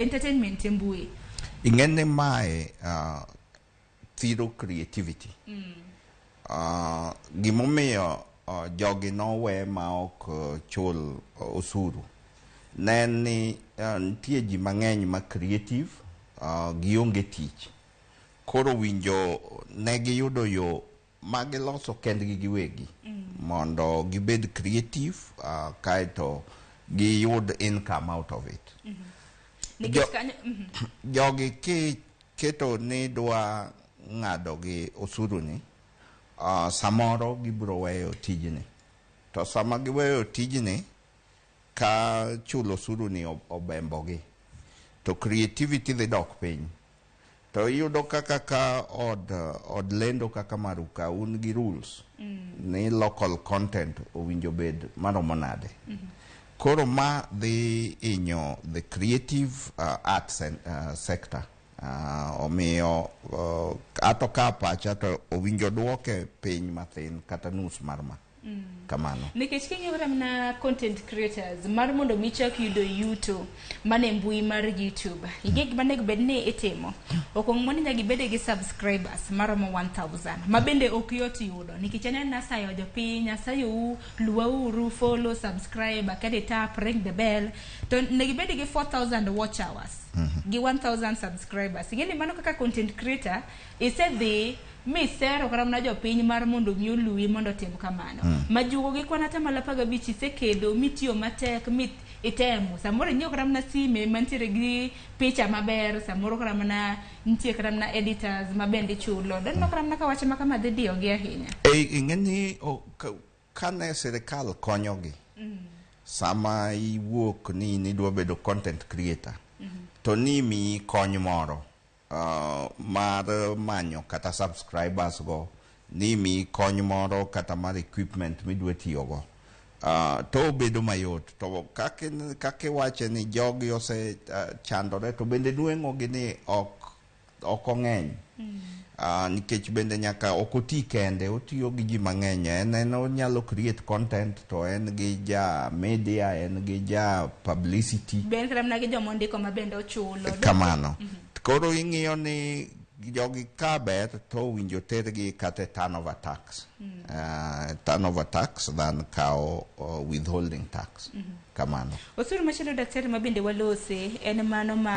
entertainment mbui. Ingene mae thiro creativity. Gimomiyo jogi nowe ma ok chul osuru. Neni nitie ji mang'eny ma creative, gionge tich. Koro winjo ne giyudo yo magiloso kendgi giwegi mondo gibed creative, kaeto giyud income out of it. Jogi keto ni dwa ng'ado gi osuru ni, samoro gibiro weyo tijni. To sama giweyo tijni, ka chulo osuru ni obembogi, to creativity dhi dok piny. To iyudo kaka od lendo kaka Maruka un gi rules ni local content owinjo bed maromo nade. Koro ma dhi inyo the creative arts sector. Omiyo ato ka pacha to owinjo duoke piny mathin kata nus marma. Kamano. Nikech king'eyo ramna content creators mar mondo michak yudo yuto mane mbui mar YouTube. Ige gima nego bed ni itimo. Okong' mondo nyaka gibede gi subscribers maromo 1000. Ma bende ok yot yudo. Nikech anena sayo jopiny, sayo luwa uru, follow, subscribe, akade tap, ring the bell. To negibede gi 4000 watch hours. Gi 1000 subscribers. Ingeni mano kaka content creator isedhi misero karamna jopiny mar mondo miyo luwi mondo tim kamano. Majuogi kwana tamala 15 isekedo mitiyo matek itemo. Samoro nyo karamna sime mantiere gi picha maber, samoro karamna ntie karamna editors mabende chulo. Don karamna kawache makama dhidio gi ahinya. Ingeni kane serikal konyogi. Sama iwuok ni nidwa bedo content creator. To ni mi kony moro. Mar manyo kata subscribers go, ni mi kony moro kata mar equipment midwa tiyogo, to bedo mayot. To kake wache ni jogi ose chandore, to bende nueng'o gi ni ok ong'eny. Nikech bende nyaka okoti kende, otiyo gi ji mang'eny. En onyalo create content, to en gi ja media, en gi ja publicity. Ben kramna gi jomondiko mabende ochulo. Kamano. Koro ing'iyo ni jogi kaber to winjo tergi kata turnover tax. Turnover tax than kao withholding tax. Kamano. Osuru machielo daktari mabende walose en mano ma